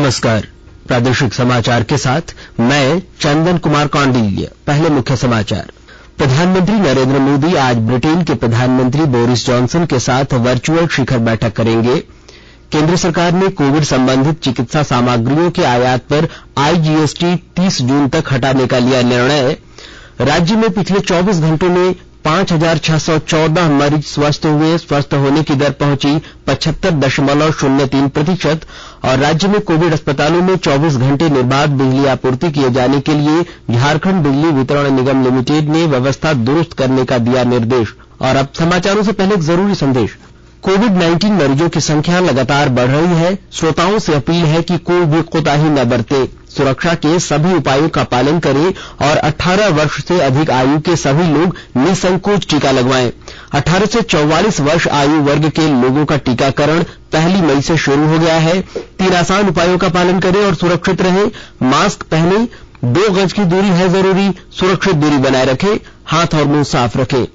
नमस्कार। प्रादेशिक समाचार के साथ मैं चंदन कुमार कौंडिल्य। पहले मुख्य समाचार। प्रधानमंत्री नरेंद्र मोदी आज ब्रिटेन के प्रधानमंत्री बोरिस जॉनसन के साथ वर्चुअल शिखर बैठक करेंगे। केंद्र सरकार ने कोविड संबंधित चिकित्सा सामग्रियों के आयात पर IGST 30 जून तक हटाने का लिया निर्णय। राज्य में पिछले 24 घंटों में 5,614 मरीज स्वस्थ हुए। स्वस्थ होने की दर पहुंची 75.03% और राज्य में कोविड अस्पतालों में 24 घंटे निर्बाध बिजली आपूर्ति किए जाने के लिए झारखंड बिजली वितरण निगम लिमिटेड ने व्यवस्था दुरुस्त करने का दिया निर्देश। और अब समाचारों से पहले एक जरूरी संदेश। कोविड-19 मरीजों की संख्या लगातार बढ़ रही है। श्रोताओं से अपील है कि कोई भी कोताही न बरते, सुरक्षा के सभी उपायों का पालन करें और 18 वर्ष से अधिक आयु के सभी लोग निसंकोच टीका लगवाएं। 18 से 44 वर्ष आयु वर्ग के लोगों का टीकाकरण 1 मई से शुरू हो गया है। 3 आसान उपायों का पालन करें और सुरक्षित रहें। मास्क पहनें, 2 गज की दूरी है जरूरी, सुरक्षित दूरी बनाए रखें, हाथ और मुंह साफ रखें।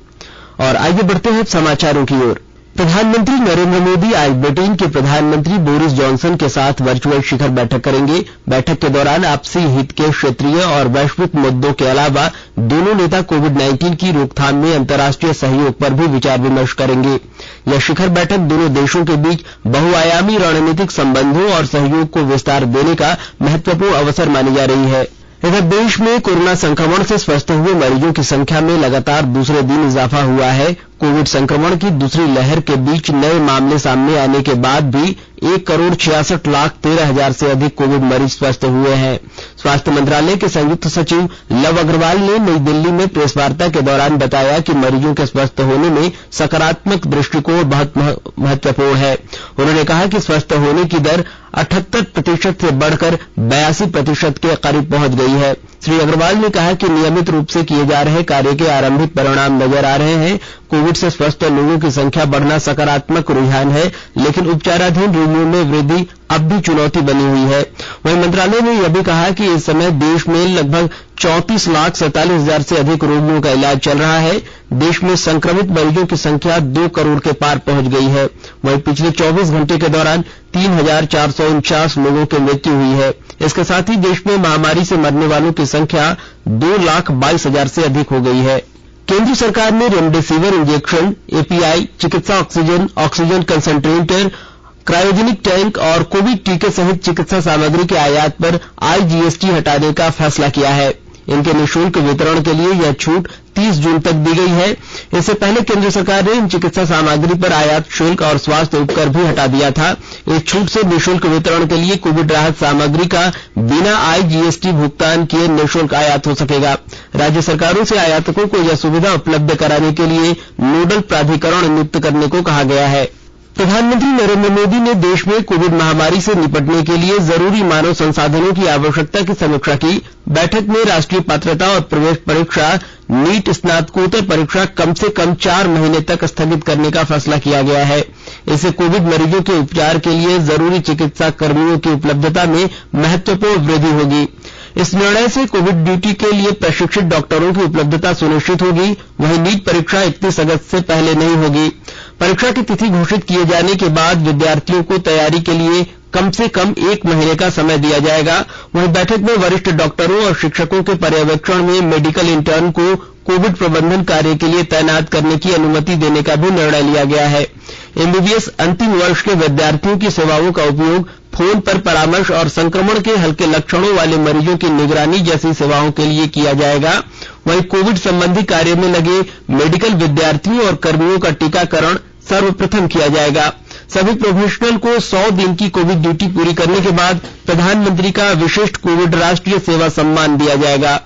और आइए बढ़ते हैं समाचारों की ओर। प्रधानमंत्री नरेंद्र मोदी आज ब्रिटेन के प्रधानमंत्री बोरिस जॉनसन के साथ वर्चुअल शिखर बैठक करेंगे। बैठक के दौरान आपसी हित के क्षेत्रीय और वैश्विक मुद्दों के अलावा दोनों नेता कोविड-19 की रोकथाम में अंतर्राष्ट्रीय सहयोग पर भी विचार विमर्श करेंगे। यह शिखर बैठक दोनों देशों के बीच बहुआयामी रणनीतिक संबंधों और सहयोग को विस्तार देने का महत्वपूर्ण अवसर मानी जा रही है। इधर देश में कोरोना संक्रमण से स्वस्थ हुए मरीजों की संख्या में लगातार दूसरे दिन इजाफा हुआ है। कोविड संक्रमण की दूसरी लहर के बीच नए मामले सामने आने के बाद भी 1,66,13,000 से अधिक कोविड मरीज स्वस्थ हुए हैं। स्वास्थ्य मंत्रालय के संयुक्त सचिव लव अग्रवाल ने नई दिल्ली में प्रेस वार्ता के दौरान बताया कि मरीजों के स्वस्थ होने में सकारात्मक दृष्टिकोण बहुत महत्वपूर्ण है। उन्होंने कहा कि स्वस्थ होने की दर 78% से बढ़कर 82% के करीब पहुंच गई है। श्री अग्रवाल ने कहा कि नियमित रूप से किए जा रहे कार्य के आरंभिक परिणाम नजर आ रहे हैं। कोविड से स्वस्थ लोगों की संख्या बढ़ना सकारात्मक रुझान है, लेकिन उपचाराधीन रोगियों में वृद्धि अब भी चुनौती बनी हुई है। वहीं मंत्रालय ने यह भी कहा कि इस समय देश में लगभग 34,47,000 से अधिक रोगियों का इलाज चल रहा है। देश में संक्रमित मरीजों की संख्या 2 करोड़ के पार पहुंच गई है। वहीं पिछले 24 घंटे के दौरान 3,449 लोगों की मृत्यु हुई है। इसके साथ ही देश में महामारी से मरने वालों की संख्या 2,22,000 से अधिक हो गई है। केंद्र सरकार ने रेमडेसिविर इंजेक्शन, API, चिकित्सा ऑक्सीजन कंसंट्रेटर, क्रायोजेनिक टैंक और कोविड टीके सहित चिकित्सा सामग्री के आयात पर IGST हटाने का फैसला किया है। इनके निःशुल्क वितरण के लिए यह छूट 30 जून तक दी गई है। इससे पहले केंद्र सरकार ने इन चिकित्सा सामग्री पर आयात शुल्क और स्वास्थ्य उपकर भी हटा दिया था। इस छूट से निःशुल्क वितरण के लिए कोविड राहत सामग्री का बिना IGST भुगतान किए निःशुल्क आयात हो सकेगा। राज्य सरकारों से आयातकों को यह सुविधा उपलब्ध कराने के लिए नोडल प्राधिकरण नियुक्त करने को कहा गया है। प्रधानमंत्री नरेंद्र मोदी ने देश में कोविड महामारी से निपटने के लिए जरूरी मानव संसाधनों की आवश्यकता की समीक्षा की। बैठक में राष्ट्रीय पात्रता और प्रवेश परीक्षा नीट स्नातकोत्तर परीक्षा कम से कम 4 महीने तक स्थगित करने का फैसला किया गया है। इससे कोविड मरीजों के उपचार के लिए जरूरी चिकित्सा कर्मियों की उपलब्धता में महत्वपूर्ण वृद्धि होगी। इस निर्णय से कोविड ड्यूटी के लिए प्रशिक्षित डॉक्टरों की उपलब्धता सुनिश्चित होगी। वहीं नीट परीक्षा 31 अगस्त से पहले नहीं होगी। परीक्षा की तिथि घोषित किए जाने के बाद विद्यार्थियों को तैयारी के लिए कम से कम 1 महीने का समय दिया जाएगा। वहीं बैठक में वरिष्ठ डॉक्टरों और शिक्षकों के पर्यवेक्षण में मेडिकल इंटर्न को कोविड प्रबंधन कार्य के लिए तैनात करने की अनुमति देने का भी निर्णय लिया गया है। MBBS अंतिम वर्ष के विद्यार्थियों की सेवाओं का उपयोग फोन पर परामर्श और संक्रमण के हल्के लक्षणों वाले मरीजों की निगरानी जैसी सेवाओं के लिए किया जाएगा। वहीं कोविड संबंधी कार्य में लगे मेडिकल विद्यार्थियों और कर्मियों का टीकाकरण सर्वप्रथम किया जाएगा। सभी प्रोफेशनल को 100 दिन की कोविड ड्यूटी पूरी करने के बाद प्रधानमंत्री का विशिष्ट कोविड राष्ट्रीय सेवा सम्मान दिया जाएगा।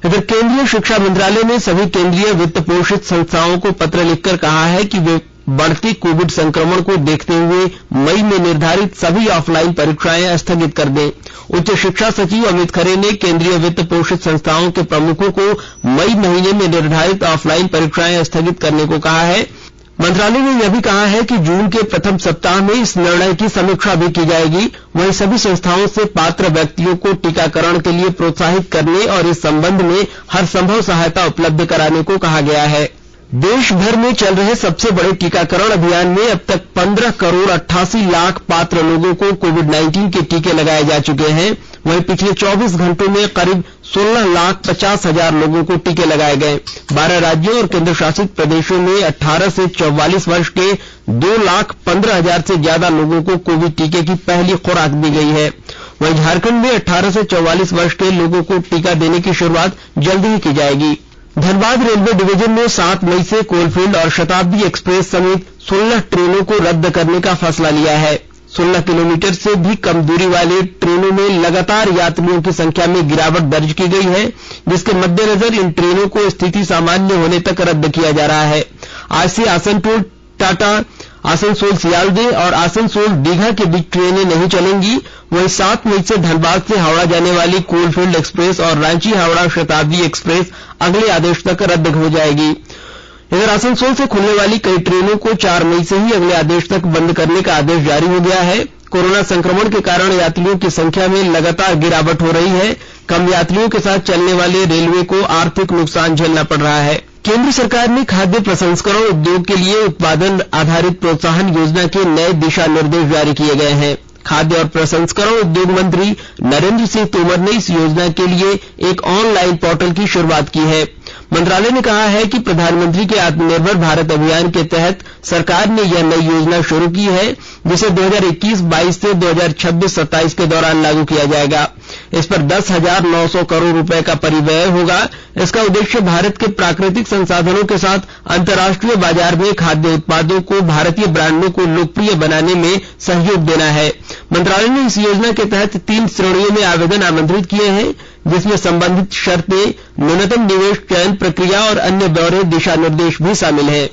इधर केंद्रीय शिक्षा मंत्रालय ने सभी केंद्रीय वित्त पोषित संस्थाओं को पत्र लिखकर कहा है कि वे बढ़ते कोविड संक्रमण को देखते हुए मई में निर्धारित सभी ऑफलाइन परीक्षाएं स्थगित कर दें। उच्च शिक्षा सचिव अमित खरे ने केंद्रीय वित्त पोषित संस्थाओं के प्रमुखों को मई महीने में निर्धारित ऑफलाइन परीक्षाएं स्थगित करने को कहा है। मंत्रालय ने यह भी कहा है कि जून के प्रथम सप्ताह में इस निर्णय की समीक्षा भी की जाएगी। वहीं सभी संस्थाओं से पात्र व्यक्तियों को टीकाकरण के लिए प्रोत्साहित करने और इस संबंध में हर संभव सहायता उपलब्ध कराने को कहा गया है। देश भर में चल रहे सबसे बड़े टीकाकरण अभियान में अब तक 15 करोड़ 88 लाख पात्र लोगों को कोविड-19 के टीके लगाए जा चुके हैं। वहीं पिछले 24 घंटों में करीब 16,50,000 लोगों को टीके लगाए गए। 12 राज्यों और केंद्र शासित प्रदेशों में 18 से 44 वर्ष के 2,15,000 से ज्यादा लोगों को कोविड टीके की पहली खुराक दी गई है। वहीं झारखंड में 18 से 44 वर्ष के लोगों को टीका देने की शुरुआत जल्दी ही की जाएगी। धनबाद रेलवे डिवीजन ने 7 मई से कोलफील्ड और शताब्दी एक्सप्रेस समेत 16 ट्रेनों को रद्द करने का फैसला लिया है। 16 किलोमीटर से भी कम दूरी वाले ट्रेनों में लगातार यात्रियों की संख्या में गिरावट दर्ज की गई है, जिसके मद्देनजर इन ट्रेनों को स्थिति सामान्य होने तक रद्द किया जा रहा है। आज से आसनसोल टाटा, आसनसोल सियालदे और आसनसोल दीघा के बीच ट्रेनें नहीं चलेंगी। वहीं 7 मई से धनबाद से हावड़ा जाने वाली कोलफील्ड एक्सप्रेस और रांची हावड़ा शताब्दी एक्सप्रेस अगले आदेश तक रद्द हो जाएगी। इधर आसनसोल से खुलने वाली कई ट्रेनों को 4 मई से ही अगले आदेश तक बंद करने का आदेश जारी हो गया है। कोरोना संक्रमण के कारण यात्रियों की संख्या में लगातार गिरावट हो रही है। कम यात्रियों के साथ चलने वाले रेलवे को आर्थिक नुकसान झेलना पड़ रहा है। केंद्र सरकार ने खाद्य प्रसंस्करण उद्योग के लिए उत्पादन आधारित प्रोत्साहन योजना के नए दिशा निर्देश जारी किए गए हैं। खाद्य और प्रसंस्करण उद्योग मंत्री नरेंद्र सिंह तोमर ने इस योजना के लिए एक ऑनलाइन पोर्टल की शुरुआत की है। मंत्रालय ने कहा है कि प्रधानमंत्री के आत्मनिर्भर भारत अभियान के तहत सरकार ने यह नई योजना शुरू की है, जिसे 2021-22 से 2026-27 के दौरान लागू किया जाएगा। इस पर 10,900 करोड़ रुपए का परिव्यय होगा। इसका उद्देश्य भारत के प्राकृतिक संसाधनों के साथ अंतर्राष्ट्रीय बाजार में खाद्य उत्पादों को भारतीय ब्रांडों को लोकप्रिय बनाने में सहयोग देना है। मंत्रालय ने इस योजना के तहत 3 श्रेणियों में आवेदन आमंत्रित किए हैं, जिसमें संबंधित शर्तें, न्यूनतम निवेश, चयन प्रक्रिया और अन्य ब्यौरे दिशा निर्देश भी शामिल हैं।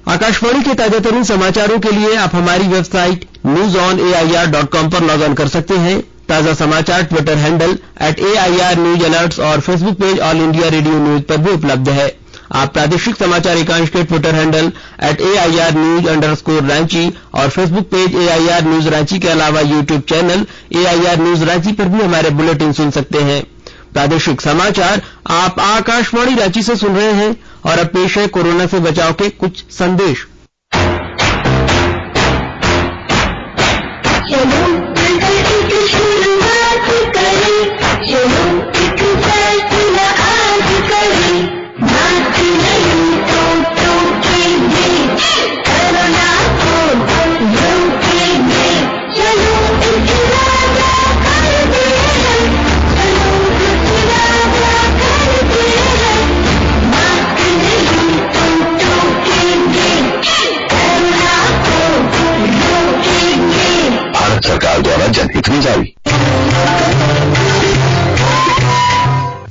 आकाशवाणी के ताजातरीन समाचारों के लिए आप हमारी वेबसाइट newsonair.com पर लॉग ऑन कर सकते हैं। ताजा समाचार Twitter handle @AIR news alerts और Facebook page all India radio news पर भी उपलब्ध है। आप प्रादेशिक समाचार एकांश के ट्विटर हैंडल @AIR न्यूज _ और Facebook page AIR news Ranchi के अलावा YouTube channel AIR news Ranchi पर भी हमारे बुलेटिन सुन सकते हैं। प्रादेशिक समाचार आप आकाशवाणी रांची से सुन रहे हैं और अब पेश है कोरोना से बचाव के कुछ संदेश। सरकार द्वारा जनहित में जारी।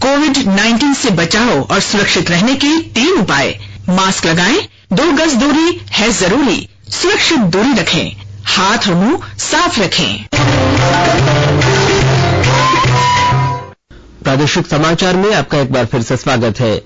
कोविड-19 से बचाव और सुरक्षित रहने के 3 उपाय। मास्क लगाएं, 2 गज दूरी है जरूरी, सुरक्षित दूरी रखें, हाथ और मुंह साफ रखें। प्रादेशिक समाचार में आपका एक बार फिर से स्वागत है।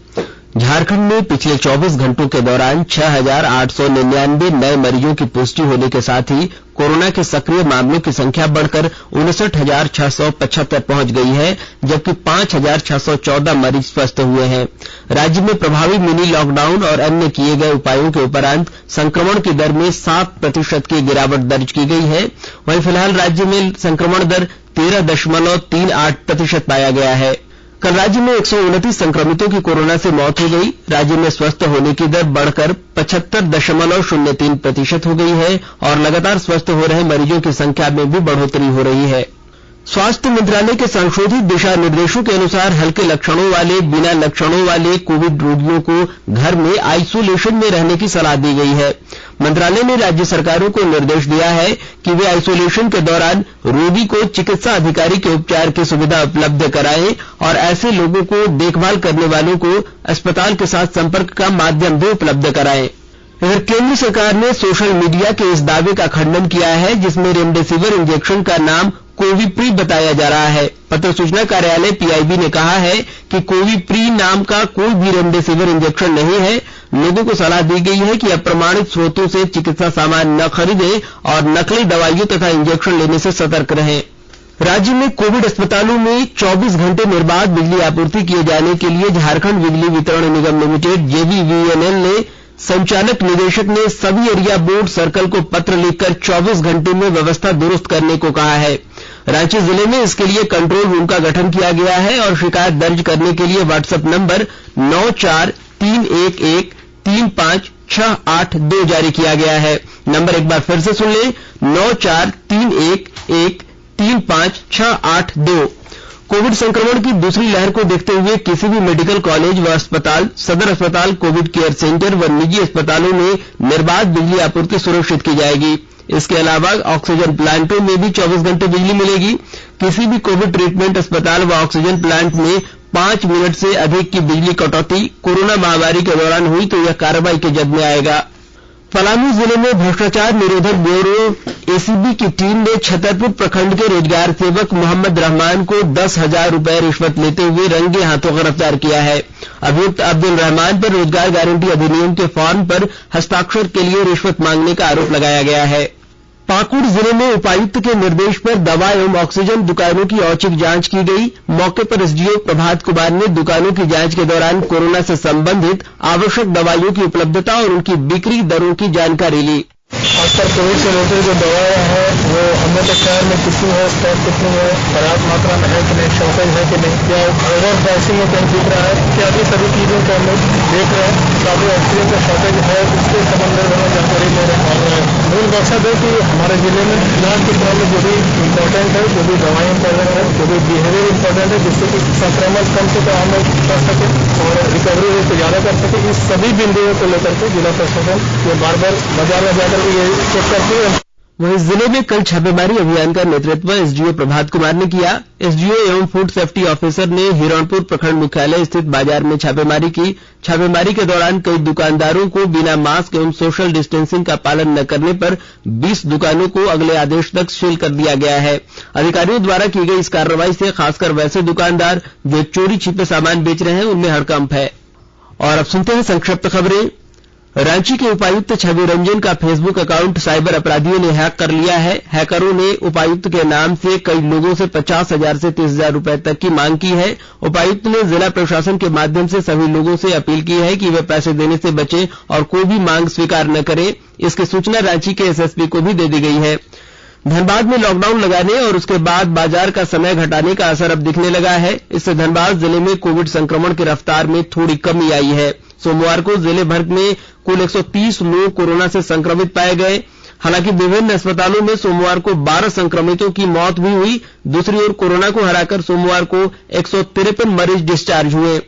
झारखंड में पिछले 24 घंटों के दौरान 6,899 नए मरीजों की पुष्टि होने के साथ ही कोरोना के सक्रिय मामलों की संख्या बढ़कर 59,675 पहुंच गई है, जबकि 5,614 मरीज स्वस्थ हुए हैं। राज्य में प्रभावी मिनी लॉकडाउन और अन्य किए गए उपायों के उपरांत संक्रमण की दर में 7% की गिरावट दर्ज की गई है। वहीं फिलहाल राज्य में संक्रमण दर 13.38% पाया गया है। कल राज्य में 129 संक्रमितों की कोरोना से मौत हो गई। राज्य में स्वस्थ होने की दर बढ़कर 75.03% हो गई है और लगातार स्वस्थ हो रहे मरीजों की संख्या में भी बढ़ोतरी हो रही है। स्वास्थ्य मंत्रालय के संशोधित दिशा निर्देशों के अनुसार हल्के लक्षणों वाले, बिना लक्षणों वाले कोविड रोगियों को घर में आइसोलेशन में रहने की सलाह दी गई है। मंत्रालय ने राज्य सरकारों को निर्देश दिया है कि वे आइसोलेशन के दौरान रोगी को चिकित्सा अधिकारी के उपचार की सुविधा उपलब्ध कराएं और ऐसे लोगों को देखभाल करने वालों को अस्पताल के साथ संपर्क का माध्यम भी उपलब्ध कराएं। इधर केंद्र सरकार ने सोशल मीडिया के इस दावे का खंडन किया है जिसमें रेमडेसिविर इंजेक्शन का नाम कोविप्री बताया जा रहा है। पत्र सूचना कार्यालय PIB ने कहा है कि कोविप्री नाम का कोई भी रेमडेसिविर इंजेक्शन नहीं है। लोगों को सलाह दी गई है कि अप्रमाणित स्रोतों से चिकित्सा सामान न खरीदें और नकली दवाइयों तथा इंजेक्शन लेने से सतर्क रहें। राज्य में कोविड अस्पतालों में 24 घंटे निर्बाध बिजली आपूर्ति किए जाने के लिए झारखंड बिजली वितरण निगम लिमिटेड JVVNL ने संचालक निदेशक ने सभी एरिया बोर्ड सर्कल को पत्र लिखकर 24 घंटे में व्यवस्था दुरुस्त करने को कहा है। रांची जिले में इसके लिए कंट्रोल रूम का गठन किया गया है और शिकायत दर्ज करने के लिए व्हाट्सएप नंबर 9431135682 जारी किया गया है। नंबर एक बार फिर से सुन लें, 9431135682। कोविड संक्रमण की दूसरी लहर को देखते हुए किसी भी मेडिकल कॉलेज व अस्पताल, सदर अस्पताल, कोविड केयर सेंटर व निजी अस्पतालों में निर्बाध बिजली आपूर्ति सुनिश्चित की जाएगी। इसके अलावा ऑक्सीजन प्लांटों में भी 24 घंटे बिजली मिलेगी। किसी भी कोविड ट्रीटमेंट अस्पताल व ऑक्सीजन प्लांट में 5 मिनट से अधिक की बिजली कटौती कोरोना महामारी के दौरान हुई तो यह कार्रवाई की जद में आएगा। पलामू जिले में भ्रष्टाचार निरोधक ब्यूरो एसीबी की टीम ने छतरपुर प्रखंड के रोजगार सेवक मोहम्मद रहमान को 10,000 रुपए रिश्वत लेते हुए रंगे हाथों गिरफ्तार किया है। अभियुक्त अब्दुल रहमान पर रोजगार गारंटी अधिनियम के फॉर्म पर हस्ताक्षर के लिए रिश्वत मांगने का आरोप लगाया गया है। पाकुड़ जिले में उपायुक्त के निर्देश पर दवा एवं ऑक्सीजन दुकानों की औचक जांच की गई। मौके पर एसडीओ प्रभात कुमार ने दुकानों की जांच के दौरान कोरोना से संबंधित आवश्यक दवाइयों की उपलब्धता और उनकी बिक्री दरों की जानकारी ली। खासकर कोविड से रिलेटेड जो दवाएं हैं वो हमें तक शहर में कितनी है, स्टॉक कितनी है, पर्याप्त मात्रा में है कि नहीं, शॉर्टेज है कि नहीं, या ओवर प्राइसिंग में कहीं दिख रहा है, इत्यादि सभी चीजों को हम लोग देख रहे हैं। काफी ऑक्सीजन का शॉर्टेज है, उसके संबंध में हमें जानकारी ले रहे हैं। मूल मकसद है कि हमारे जिले में इलाज के क्रम में जो भी इम्पोर्टेंट है, जो भी दवाएं इम्पोर्टेंट है, जो भी बिहेवियर इम्पोर्टेंट है, जिससे कि संक्रमण कम से कम हम लोग कर सके और रिकवरी रेट को ज्यादा कर सके, इस सभी बिंदुओं को लेकर के जिला प्रशासन ये बार बार बाजार में जाकर ये चेक करती है। वहीं जिले में कल छापेमारी अभियान का नेतृत्व एसडीओ प्रभात कुमार ने किया। एसडीओ एवं फूड सेफ्टी ऑफिसर ने हिरणपुर प्रखंड मुख्यालय स्थित बाजार में छापेमारी की। छापेमारी के दौरान कई दुकानदारों को बिना मास्क एवं सोशल डिस्टेंसिंग का पालन न करने पर 20 दुकानों को अगले आदेश तक सील कर दिया गया है। अधिकारियों द्वारा की गई इस कार्रवाई से खासकर वैसे दुकानदार जो चोरी छिपे सामान बेच रहे हैं उनमें हड़कंप है। और अब सुनते हैं संक्षिप्त खबरें। रांची के उपायुक्त छवि रंजन का फेसबुक अकाउंट साइबर अपराधियों ने हैक कर लिया है। हैकरों ने उपायुक्त के नाम से कई लोगों से 50,000 से 30,000 रुपए तक की मांग की है। उपायुक्त ने जिला प्रशासन के माध्यम से सभी लोगों से अपील की है कि वे पैसे देने से बचें और कोई भी मांग स्वीकार न करें। इसकी सूचना रांची के एसएसपी को भी दे दी गई है। धनबाद में लॉकडाउन लगाने और उसके बाद बाजार का समय घटाने का असर अब दिखने लगा है। इससे धनबाद जिले में कोविड संक्रमण की रफ्तार में थोड़ी कमी आई है। सोमवार को जिले भर में कुल 130 लोग कोरोना से संक्रमित पाए गए। हालांकि विभिन्न अस्पतालों में सोमवार को 12 संक्रमितों की मौत भी हुई। दूसरी ओर कोरोना को हराकर सोमवार को 153 मरीज डिस्चार्ज हुए।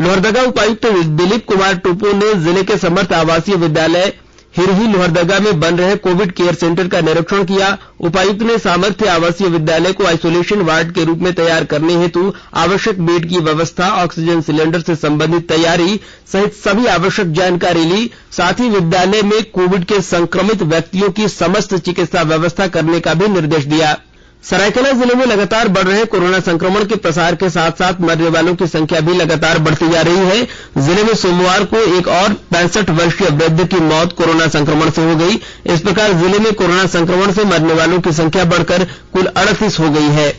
लोहरदगा उपायुक्त दिलीप कुमार टोपो ने जिले के समर्थ आवासीय विद्यालय हिरही लोहरदगा में बन रहे कोविड केयर सेंटर का निरीक्षण किया। उपायुक्त ने सामर्थ्य आवासीय विद्यालय को आइसोलेशन वार्ड के रूप में तैयार करने हेतु आवश्यक बेड की व्यवस्था, ऑक्सीजन सिलेंडर से संबंधित तैयारी सहित सभी आवश्यक जानकारी ली। साथ ही विद्यालय में कोविड के संक्रमित व्यक्तियों की समस्त चिकित्सा व्यवस्था करने का भी निर्देश दिया। सरायकेला जिले में लगातार बढ़ रहे कोरोना संक्रमण के प्रसार के साथ साथ मरने वालों की संख्या भी लगातार बढ़ती जा रही है। जिले में सोमवार को एक और 65 वर्षीय वृद्ध की मौत कोरोना संक्रमण से हो गई। इस प्रकार जिले में कोरोना संक्रमण से मरने वालों की संख्या बढ़कर कुल 38 हो गई है।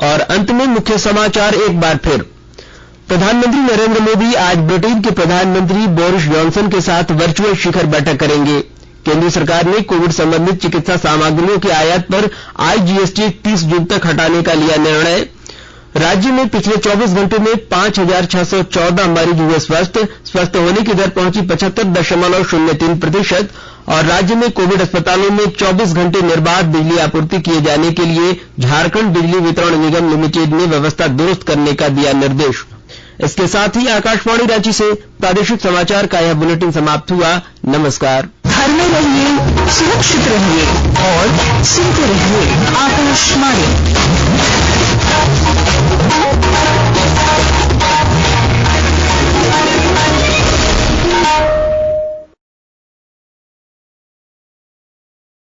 और अंत में मुख्य समाचार एक बार फिर। प्रधानमंत्री नरेंद्र मोदी आज ब्रिटेन के प्रधानमंत्री बोरिस जॉनसन के साथ वर्चुअल शिखर बैठक करेंगे। केंद्र सरकार ने कोविड संबंधित चिकित्सा सामग्रियों के आयात पर आईजीएसटी 30 जून तक हटाने का लिया निर्णय। राज्य में पिछले 24 घंटे में 5,614 मरीज हुए स्वस्थ होने की दर पहुंची 75.03%। और राज्य में कोविड अस्पतालों में 24 घंटे निर्बाध बिजली आपूर्ति किए जाने के लिए झारखंड बिजली वितरण निगम लिमिटेड ने व्यवस्था दुरुस्त करने का दिया निर्देश। इसके साथ ही आकाशवाणी रांची से प्रादेशिक समाचार का यह बुलेटिन समाप्त हुआ। नमस्कार। घर में रहिए, सुरक्षित रहिए और सुनते रहिए आकाशवाणी।